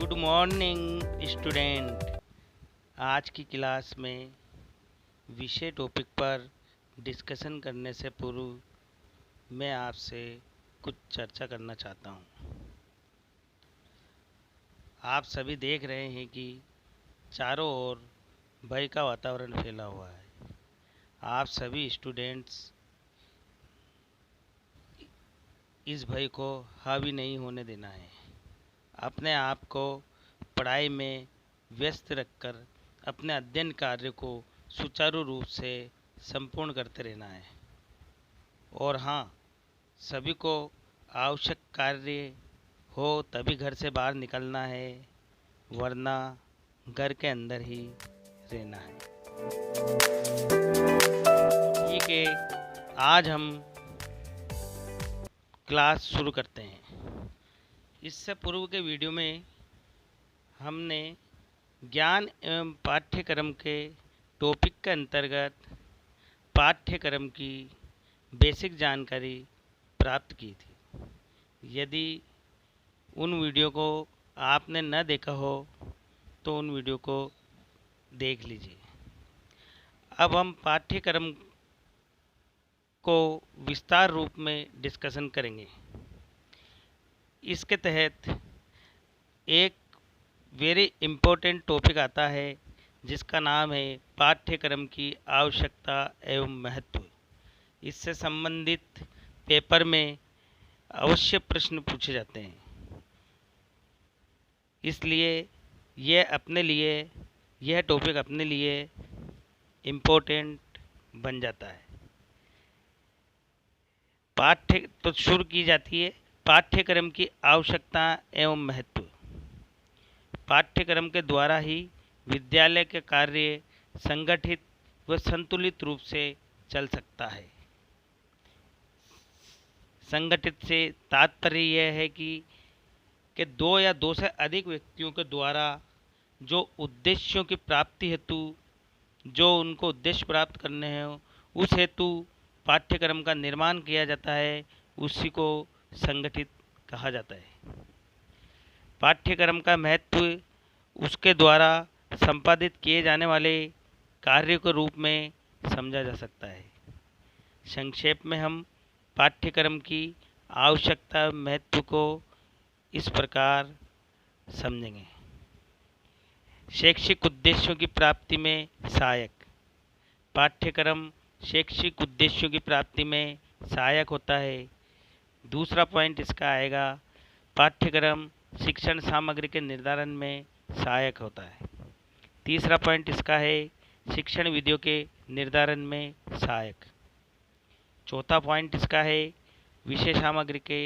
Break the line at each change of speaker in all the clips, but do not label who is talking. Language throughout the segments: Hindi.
Good morning student. आज की क्लास में विषय टॉपिक पर डिस्कशन करने से पूर्व मैं आपसे कुछ चर्चा करना चाहता हूँ। आप सभी देख रहे हैं कि चारों ओर भय का वातावरण फैला हुआ है। आप सभी स्टूडेंट्स इस भय को हावी नहीं होने देना है। अपने आप को पढ़ाई में व्यस्त रखकर अपने अध्ययन कार्य को सुचारू रूप से संपूर्ण करते रहना है। और हाँ, सभी को आवश्यक कार्य हो तभी घर से बाहर निकलना है, वरना घर के अंदर ही रहना है। ठीक है, आज हम क्लास शुरू करते हैं। इससे पूर्व के वीडियो में हमने ज्ञान एवं पाठ्यक्रम के टॉपिक के अंतर्गत पाठ्यक्रम की बेसिक जानकारी प्राप्त की थी। यदि उन वीडियो को आपने न देखा हो तो उन वीडियो को देख लीजिए। अब हम पाठ्यक्रम को विस्तार रूप में डिस्कशन करेंगे। इसके तहत एक वेरी इम्पोर्टेंट टॉपिक आता है जिसका नाम है पाठ्यक्रम की आवश्यकता एवं महत्व। इससे संबंधित पेपर में अवश्य प्रश्न पूछे जाते हैं, इसलिए यह टॉपिक अपने लिए इम्पोर्टेंट बन जाता है। तो शुरू की जाती है पाठ्यक्रम की आवश्यकता एवं महत्व। पाठ्यक्रम के द्वारा ही विद्यालय के कार्य संगठित व संतुलित रूप से चल सकता है। संगठित से तात्पर्य यह है कि दो या दो से अधिक व्यक्तियों के द्वारा जो उद्देश्यों की प्राप्ति हेतु जो उनको उद्देश्य प्राप्त करने हैं उस हेतु पाठ्यक्रम का निर्माण किया जाता है, उसी को संगठित कहा जाता है। पाठ्यक्रम का महत्व उसके द्वारा संपादित किए जाने वाले कार्य के रूप में समझा जा सकता है। संक्षेप में हम पाठ्यक्रम की आवश्यकता महत्व को इस प्रकार समझेंगे। शैक्षिक उद्देश्यों की प्राप्ति में सहायक। पाठ्यक्रम शैक्षिक उद्देश्यों की प्राप्ति में सहायक होता है। दूसरा पॉइंट इसका आएगा, पाठ्यक्रम शिक्षण सामग्री के निर्धारण में सहायक होता है। तीसरा पॉइंट इसका है, शिक्षण विधियों के निर्धारण में सहायक। चौथा पॉइंट इसका है, विषय सामग्री के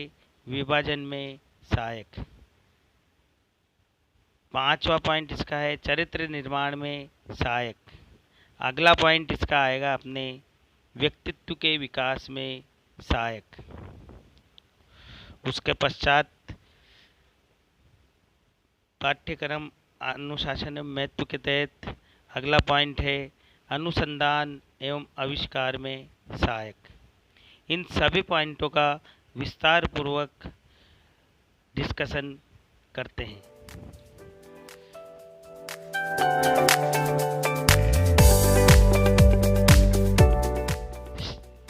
विभाजन में सहायक। पांचवा पॉइंट इसका है, चरित्र निर्माण में सहायक। अगला पॉइंट इसका आएगा अपने व्यक्तित्व के विकास में सहायक। उसके पश्चात पाठ्यक्रम अनुशासन एवं महत्व के तहत अगला पॉइंट है, अनुसंधान एवं आविष्कार में सहायक। इन सभी पॉइंटों का विस्तार पूर्वक डिस्कशन करते हैं।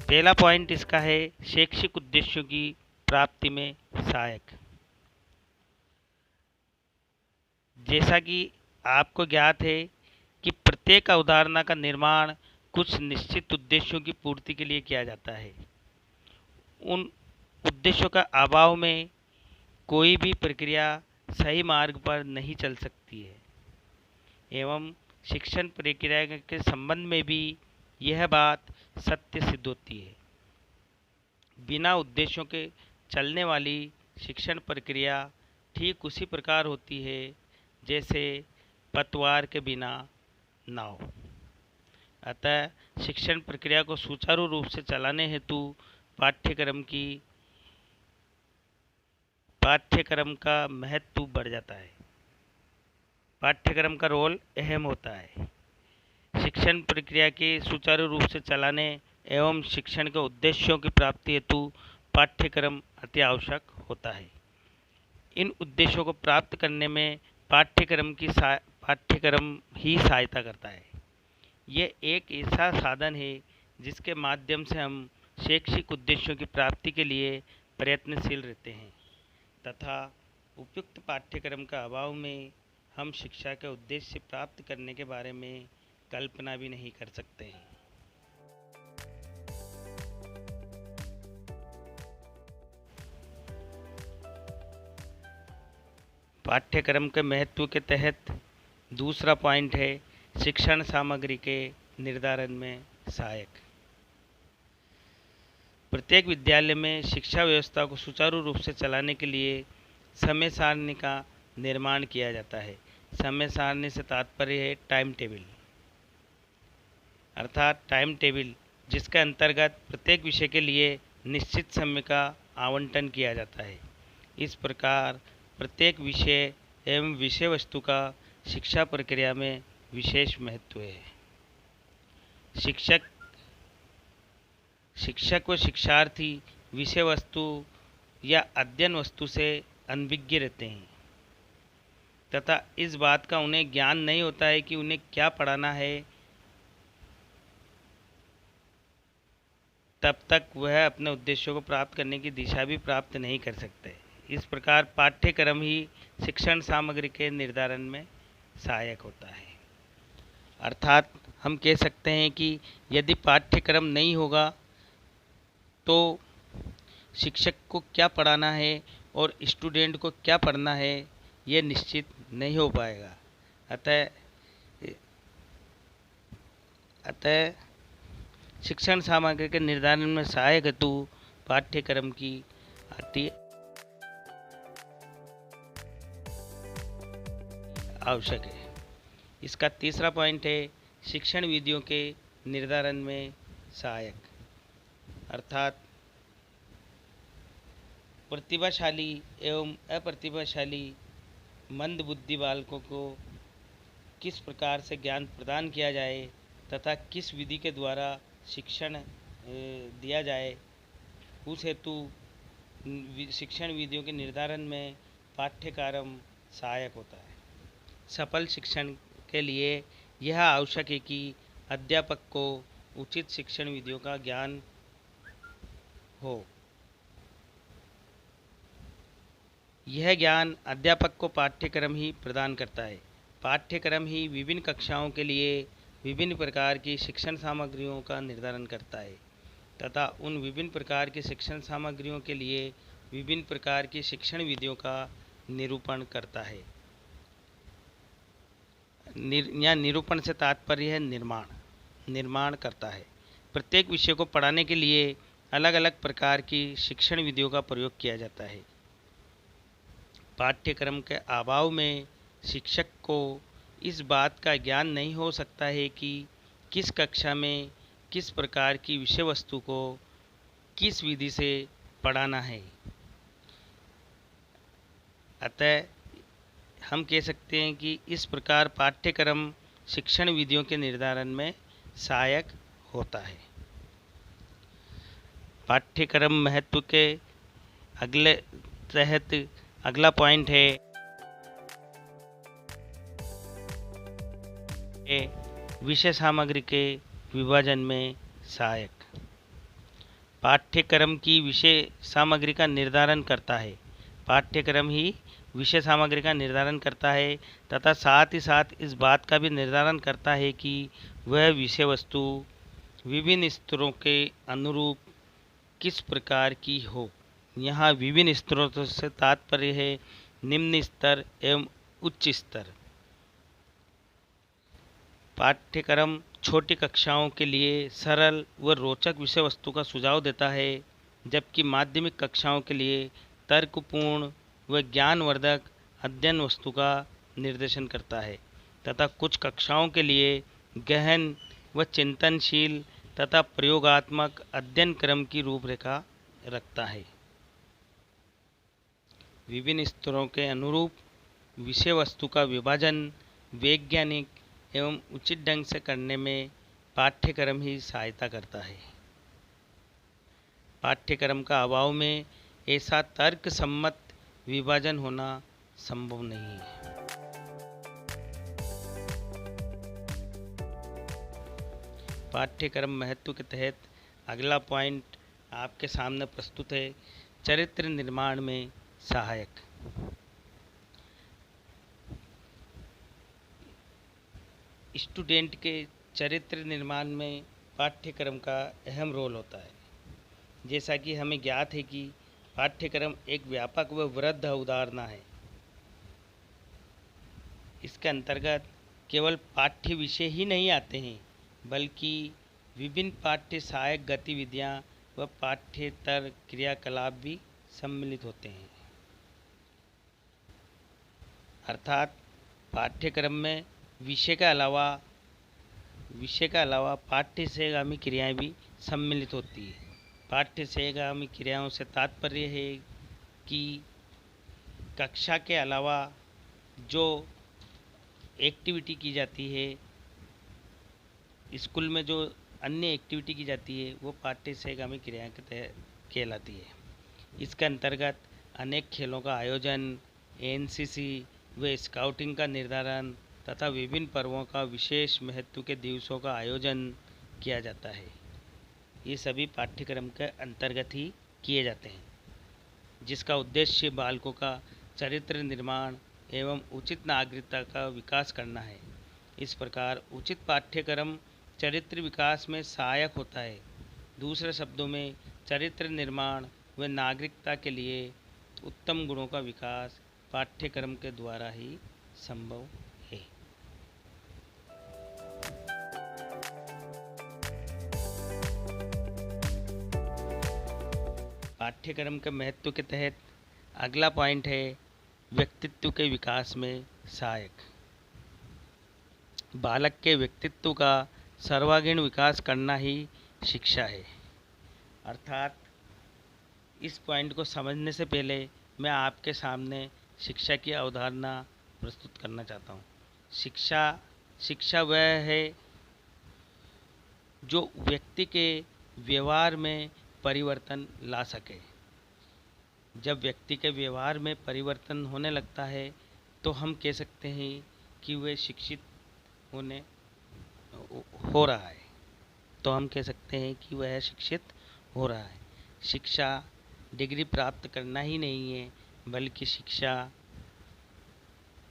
पहला पॉइंट इसका है, शैक्षिक उद्देश्यों की प्राप्ति में सहायक। जैसा कि आपको ज्ञात है कि प्रत्येक अवधारणा का निर्माण कुछ निश्चित उद्देश्यों की पूर्ति के लिए किया जाता है। उन उद्देश्यों का अभाव में कोई भी प्रक्रिया सही मार्ग पर नहीं चल सकती है। एवं शिक्षण प्रक्रिया के संबंध में भी यह बात सत्य सिद्ध होती है। बिना उद्देश्यों के चलने वाली शिक्षण प्रक्रिया ठीक उसी प्रकार होती है जैसे पतवार के बिना नाव। अतः शिक्षण प्रक्रिया को सुचारू रूप से चलाने हेतु पाठ्यक्रम का महत्व बढ़ जाता है। पाठ्यक्रम का रोल अहम होता है। शिक्षण प्रक्रिया के सुचारू रूप से चलाने एवं शिक्षण के उद्देश्यों की प्राप्ति हेतु पाठ्यक्रम अति आवश्यक होता है। इन उद्देश्यों को प्राप्त करने में पाठ्यक्रम ही सहायता करता है। ये एक ऐसा साधन है जिसके माध्यम से हम शैक्षिक उद्देश्यों की प्राप्ति के लिए प्रयत्नशील रहते हैं तथा उपयुक्त पाठ्यक्रम का अभाव में हम शिक्षा के उद्देश्य प्राप्त करने के बारे में कल्पना भी नहीं कर सकते हैं। पाठ्यक्रम के महत्व के तहत दूसरा पॉइंट है शिक्षण सामग्री के निर्धारण में सहायक। प्रत्येक विद्यालय में शिक्षा व्यवस्था को सुचारू रूप से चलाने के लिए समय सारणी का निर्माण किया जाता है। समय सारणी से तात्पर्य है टाइम टेबल, अर्थात टाइम टेबल जिसके अंतर्गत प्रत्येक विषय के लिए निश्चित समय का आवंटन किया जाता है। इस प्रकार प्रत्येक विषय एवं विषय वस्तु का शिक्षा प्रक्रिया में विशेष महत्व है। शिक्षक व शिक्षार्थी विषय वस्तु या अध्ययन वस्तु से अनभिज्ञ रहते हैं तथा इस बात का उन्हें ज्ञान नहीं होता है कि उन्हें क्या पढ़ाना है। तब तक वह अपने उद्देश्यों को प्राप्त करने की दिशा भी प्राप्त नहीं कर सकते। इस प्रकार पाठ्यक्रम ही शिक्षण सामग्री के निर्धारण में सहायक होता है। अर्थात हम कह सकते हैं कि यदि पाठ्यक्रम नहीं होगा तो शिक्षक को क्या पढ़ाना है और स्टूडेंट को क्या पढ़ना है यह निश्चित नहीं हो पाएगा। अतः शिक्षण सामग्री के निर्धारण में सहायक हेतु पाठ्यक्रम की अति आवश्यक है। इसका तीसरा पॉइंट है शिक्षण विधियों के निर्धारण में सहायक, अर्थात प्रतिभाशाली एवं अप्रतिभाशाली मंदबुद्धि बालकों को किस प्रकार से ज्ञान प्रदान किया जाए तथा किस विधि के द्वारा शिक्षण दिया जाए, उस हेतु शिक्षण विधियों के निर्धारण में पाठ्यक्रम सहायक होता है। सफल शिक्षण के लिए यह आवश्यक है कि अध्यापक को उचित शिक्षण विधियों का ज्ञान हो। यह ज्ञान अध्यापक को पाठ्यक्रम ही प्रदान करता है। पाठ्यक्रम ही विभिन्न कक्षाओं के लिए विभिन्न प्रकार की शिक्षण सामग्रियों का निर्धारण करता है तथा उन विभिन्न प्रकार की शिक्षण सामग्रियों के लिए विभिन्न प्रकार की शिक्षण विधियों का निरूपण करता है। या निरूपण से तात्पर्य है निर्माण करता है। प्रत्येक विषय को पढ़ाने के लिए अलग अलग प्रकार की शिक्षण विधियों का प्रयोग किया जाता है। पाठ्यक्रम के अभाव में शिक्षक को इस बात का ज्ञान नहीं हो सकता है कि किस कक्षा में किस प्रकार की विषय वस्तु को किस विधि से पढ़ाना है। अतः हम कह सकते हैं कि इस प्रकार पाठ्यक्रम शिक्षण विधियों के निर्धारण में सहायक होता है। पाठ्यक्रम महत्व के अगला पॉइंट है विषय सामग्री के विभाजन में सहायक। पाठ्यक्रम की विषय सामग्री का निर्धारण करता है। पाठ्यक्रम ही विषय सामग्री का निर्धारण करता है तथा साथ ही साथ इस बात का भी निर्धारण करता है कि वह विषय वस्तु विभिन्न स्तरों के अनुरूप किस प्रकार की हो। यहाँ विभिन्न स्तरों से तात्पर्य है निम्न स्तर एवं उच्च स्तर। पाठ्यक्रम छोटी कक्षाओं के लिए सरल व रोचक विषय वस्तु का सुझाव देता है, जबकि माध्यमिक कक्षाओं के लिए तर्कपूर्ण व ज्ञानवर्धक अध्ययन वस्तु का निर्देशन करता है तथा कुछ कक्षाओं के लिए गहन व चिंतनशील तथा प्रयोगात्मक अध्ययन क्रम की रूपरेखा रखता है। विभिन्न स्तरों के अनुरूप विषय वस्तु का विभाजन वैज्ञानिक एवं उचित ढंग से करने में पाठ्यक्रम ही सहायता करता है। पाठ्यक्रम का अभाव में ऐसा तर्क सम्मत विभाजन होना संभव नहीं है। पाठ्यक्रम महत्व के तहत अगला पॉइंट आपके सामने प्रस्तुत है, चरित्र निर्माण में सहायक। स्टूडेंट के चरित्र निर्माण में पाठ्यक्रम का अहम रोल होता है। जैसा कि हमें ज्ञात है कि पाठ्यक्रम एक व्यापक व वृहद अवधारणा है। इसके अंतर्गत केवल पाठ्य विषय ही नहीं आते हैं, बल्कि विभिन्न पाठ्य सहायक गतिविधियाँ व पाठ्येतर क्रियाकलाप भी सम्मिलित होते हैं। अर्थात पाठ्यक्रम में विषय का अलावा पाठ्य सहगामी क्रियाएं भी सम्मिलित होती है। पाठ्य सहगामी क्रियाओं से तात्पर्य है कि कक्षा के अलावा जो एक्टिविटी की जाती है, स्कूल में जो अन्य एक्टिविटी की जाती है, वो पाठ्य सहगामी क्रियाएं के तहत कहलाती है। इसके अंतर्गत अनेक खेलों का आयोजन, एनसीसी व स्काउटिंग का निर्धारण तथा विभिन्न पर्वों का विशेष महत्व के दिवसों का आयोजन किया जाता है। ये सभी पाठ्यक्रम के अंतर्गत ही किए जाते हैं, जिसका उद्देश्य बालकों का चरित्र निर्माण एवं उचित नागरिकता का विकास करना है। इस प्रकार उचित पाठ्यक्रम चरित्र विकास में सहायक होता है। दूसरे शब्दों में चरित्र निर्माण व नागरिकता के लिए उत्तम गुणों का विकास पाठ्यक्रम के द्वारा ही संभव है। पाठ्यक्रम के महत्व के तहत अगला पॉइंट है, व्यक्तित्व के विकास में सहायक। बालक के व्यक्तित्व का सर्वांगीण विकास करना ही शिक्षा है। अर्थात इस पॉइंट को समझने से पहले मैं आपके सामने शिक्षा की अवधारणा प्रस्तुत करना चाहता हूँ। शिक्षा वह है जो व्यक्ति के व्यवहार में परिवर्तन ला सके। जब व्यक्ति के व्यवहार में परिवर्तन होने लगता है तो हम कह सकते हैं कि वह शिक्षित हो रहा है। शिक्षा डिग्री प्राप्त करना ही नहीं है, बल्कि शिक्षा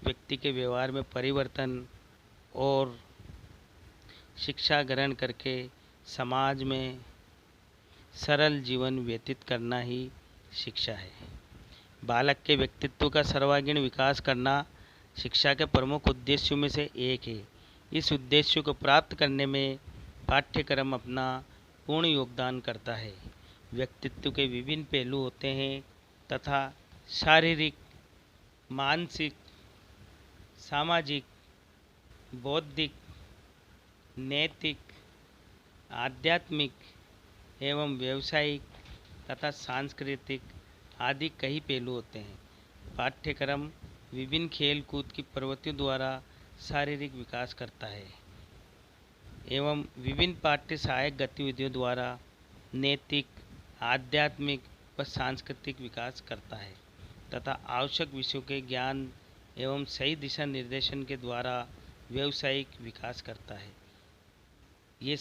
व्यक्ति के व्यवहार में परिवर्तन और शिक्षा ग्रहण करके समाज में सरल जीवन व्यतीत करना ही शिक्षा है। बालक के व्यक्तित्व का सर्वांगीण विकास करना शिक्षा के प्रमुख उद्देश्यों में से एक है। इस उद्देश्य को प्राप्त करने में पाठ्यक्रम अपना पूर्ण योगदान करता है। व्यक्तित्व के विभिन्न पहलू होते हैं तथा शारीरिक, मानसिक, सामाजिक, बौद्धिक, नैतिक, आध्यात्मिक एवं व्यावसायिक तथा सांस्कृतिक आदि कई पहलू होते हैं। पाठ्यक्रम विभिन्न खेल कूद की प्रवृत्तियों द्वारा शारीरिक विकास करता है एवं विभिन्न पाठ्य सहायक गतिविधियों द्वारा नैतिक, आध्यात्मिक व सांस्कृतिक विकास करता है तथा आवश्यक विषयों के ज्ञान एवं सही दिशा निर्देशन के द्वारा व्यावसायिक विकास करता है। इन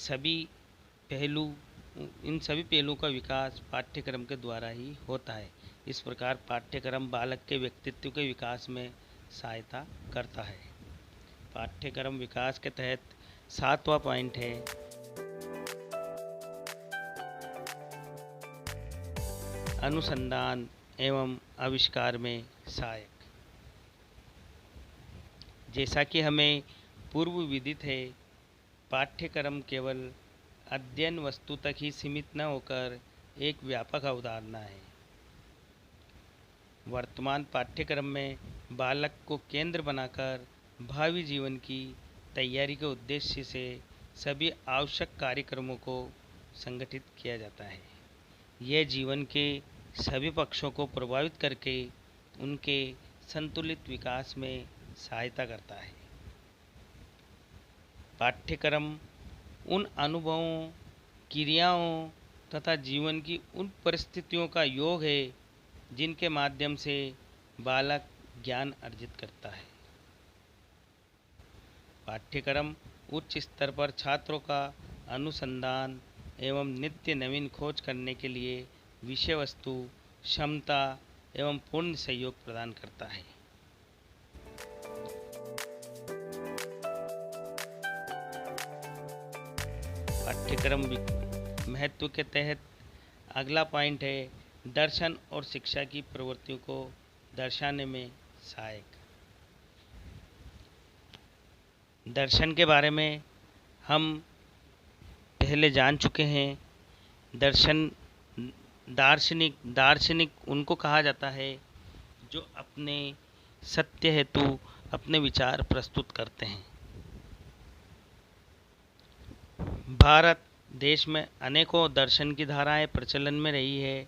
सभी पहलुओं का विकास पाठ्यक्रम के द्वारा ही होता है। इस प्रकार पाठ्यक्रम बालक के व्यक्तित्व के विकास में सहायता करता है। पाठ्यक्रम विकास के तहत 7वां पॉइंट है, अनुसंधान एवं आविष्कार में सहायक। जैसा कि हमें पूर्व विदित है, पाठ्यक्रम केवल अध्ययन वस्तु तक ही सीमित न होकर एक व्यापक अवधारणा है। वर्तमान पाठ्यक्रम में बालक को केंद्र बनाकर भावी जीवन की तैयारी के उद्देश्य से सभी आवश्यक कार्यक्रमों को संगठित किया जाता है। यह जीवन के सभी पक्षों को प्रभावित करके उनके संतुलित विकास में सहायता करता है। पाठ्यक्रम उन अनुभवों, क्रियाओं तथा जीवन की उन परिस्थितियों का योग है जिनके माध्यम से बालक ज्ञान अर्जित करता है। पाठ्यक्रम उच्च स्तर पर छात्रों का अनुसंधान एवं नित्य नवीन खोज करने के लिए विषय वस्तु, क्षमता एवं पूर्ण सहयोग प्रदान करता है। पाठ्यक्रम महत्व के तहत अगला पॉइंट है दर्शन और शिक्षा की प्रवृत्तियों को दर्शाने में सहायक। दर्शन के बारे में हम पहले जान चुके हैं। दार्शनिक उनको कहा जाता है जो अपने सत्य हेतु अपने विचार प्रस्तुत करते हैं। भारत देश में अनेकों दर्शन की धाराएं प्रचलन में रही है।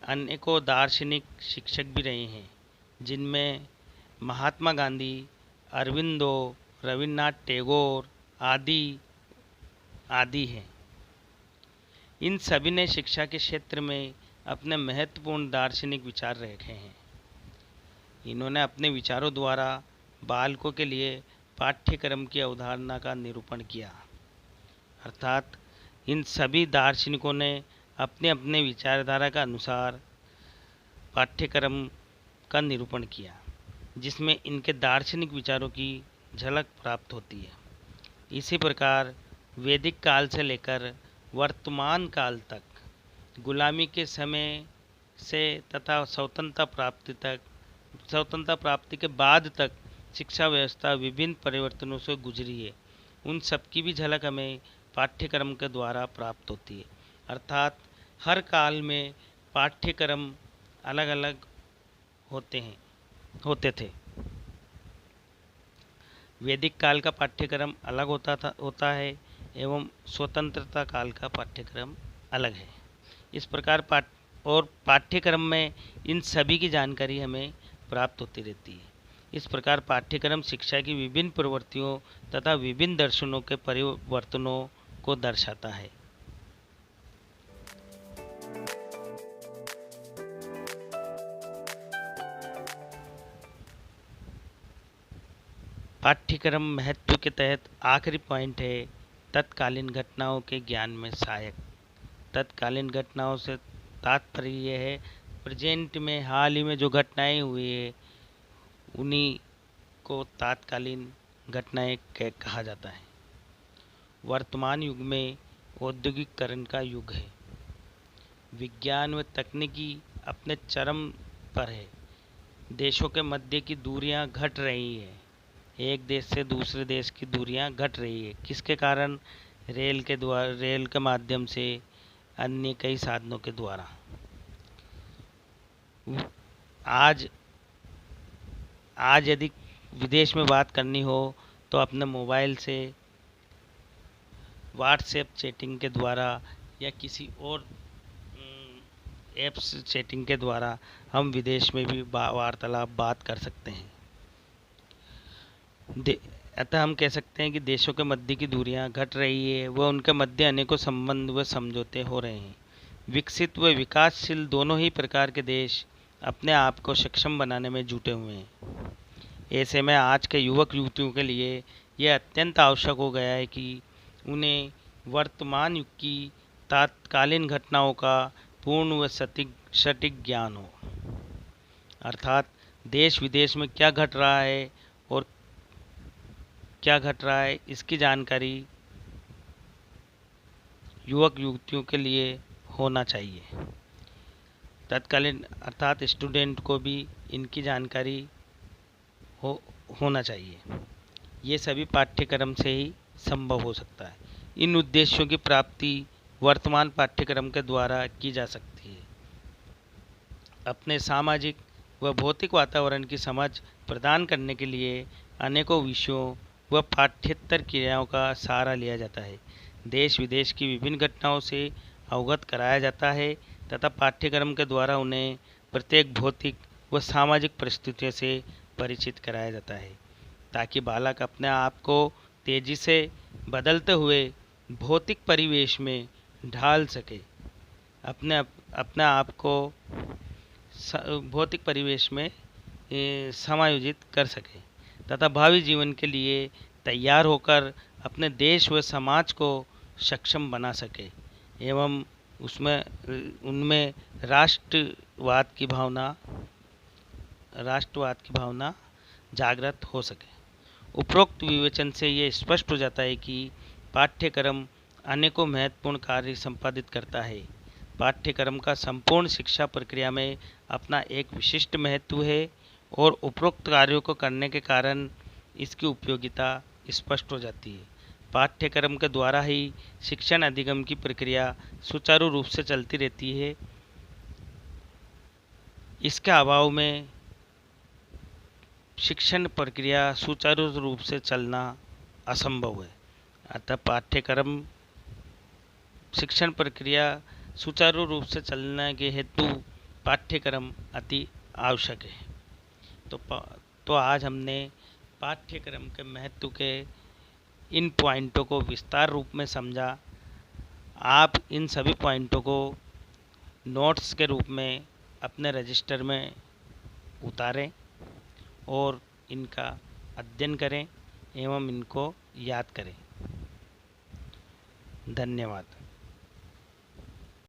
अनेकों दार्शनिक शिक्षक भी रहे हैं, जिनमें महात्मा गांधी, अरविंदो, रविन्द्रनाथ टैगोर आदि हैं। इन सभी ने शिक्षा के क्षेत्र में अपने महत्वपूर्ण दार्शनिक विचार रखे हैं। इन्होंने अपने विचारों द्वारा बालकों के लिए पाठ्यक्रम की अवधारणा का निरूपण किया। अर्थात इन सभी दार्शनिकों ने अपने अपने विचारधारा का अनुसार पाठ्यक्रम का निरूपण किया, जिसमें इनके दार्शनिक विचारों की झलक प्राप्त होती है। इसी प्रकार वैदिक काल से लेकर वर्तमान काल तक, गुलामी के समय से तथा स्वतंत्रता प्राप्ति के बाद तक शिक्षा व्यवस्था विभिन्न परिवर्तनों से गुजरी है। उन सब की भी झलक हमें पाठ्यक्रम के द्वारा प्राप्त होती है। अर्थात हर काल में पाठ्यक्रम अलग अलग होते थे। वैदिक काल का पाठ्यक्रम अलग होता है एवं स्वतंत्रता काल का पाठ्यक्रम अलग है। इस प्रकार पाठ्यक्रम में इन सभी की जानकारी हमें प्राप्त होती रहती है। इस प्रकार पाठ्यक्रम शिक्षा की विभिन्न प्रवृत्तियों तथा विभिन्न दर्शनों के परिवर्तनों को दर्शाता है। पाठ्यक्रम महत्व के तहत आखिरी पॉइंट है तत्कालीन घटनाओं के ज्ञान में सहायक। तत्कालीन घटनाओं से तात्पर्य यह है प्रेजेंट में हाल ही में जो घटनाएं हुई है उन्हीं को तात्कालीन घटनाएं कहा जाता है। वर्तमान युग में औद्योगिकीकरण का युग है। विज्ञान व तकनीकी अपने चरम पर है। देशों के मध्य की दूरियां घट रही है। एक देश से दूसरे देश की दूरियां घट रही है। किसके कारण? रेल के माध्यम से, अन्य कई साधनों के द्वारा। आज यदि विदेश में बात करनी हो तो अपने मोबाइल से व्हाट्सएप चैटिंग के द्वारा या किसी और ऐप्स चैटिंग के द्वारा हम विदेश में भी बात कर सकते हैं। अतः हम कह सकते हैं कि देशों के मध्य की दूरियां घट रही है व उनके मध्य अनेकों संबंध व समझौते हो रहे हैं। विकसित व विकासशील दोनों ही प्रकार के देश अपने आप को सक्षम बनाने में जुटे हुए हैं। ऐसे में आज के युवक युवतियों के लिए यह अत्यंत आवश्यक हो गया है कि उन्हें वर्तमान युग की तात्कालीन घटनाओं का पूर्ण व सटीक ज्ञान हो। अर्थात देश विदेश में क्या घट रहा है और क्या घट रहा है इसकी जानकारी युवक युवतियों के लिए होना चाहिए। तत्कालीन अर्थात स्टूडेंट को भी इनकी जानकारी होना चाहिए। ये सभी पाठ्यक्रम से ही संभव हो सकता है। इन उद्देश्यों की प्राप्ति वर्तमान पाठ्यक्रम के द्वारा की जा सकती है। अपने सामाजिक व भौतिक वातावरण की समझ प्रदान करने के लिए अनेकों विषयों व पाठ्येतर क्रियाओं का सहारा लिया जाता है। देश विदेश की विभिन्न घटनाओं से अवगत कराया जाता है तथा पाठ्यक्रम के द्वारा उन्हें प्रत्येक भौतिक व सामाजिक परिस्थितियों से परिचित कराया जाता है, ताकि बालक अपने आप को तेजी से बदलते हुए भौतिक परिवेश में ढाल सके, अपने आप को भौतिक परिवेश में समायोजित कर सके तथा भावी जीवन के लिए तैयार होकर अपने देश व समाज को सक्षम बना सके एवं उनमें राष्ट्रवाद की भावना जागृत हो सके। उपरोक्त विवेचन से ये स्पष्ट हो जाता है कि पाठ्यक्रम अनेकों महत्वपूर्ण कार्य संपादित करता है। पाठ्यक्रम का संपूर्ण शिक्षा प्रक्रिया में अपना एक विशिष्ट महत्व है और उपरोक्त कार्यों को करने के कारण इसकी उपयोगिता स्पष्ट हो जाती है। पाठ्यक्रम के द्वारा ही शिक्षण अधिगम की प्रक्रिया सुचारू रूप से चलती रहती है। इसके अभाव में शिक्षण प्रक्रिया सुचारू रूप से चलना असंभव है। अतः पाठ्यक्रम शिक्षण प्रक्रिया सुचारू रूप से चलने के हेतु पाठ्यक्रम अति आवश्यक है। तो आज हमने पाठ्यक्रम के महत्व के इन पॉइंटों को विस्तार रूप में समझा। आप इन सभी पॉइंटों को नोट्स के रूप में अपने रजिस्टर में उतारें और इनका अध्ययन करें एवं इनको याद करें। धन्यवाद।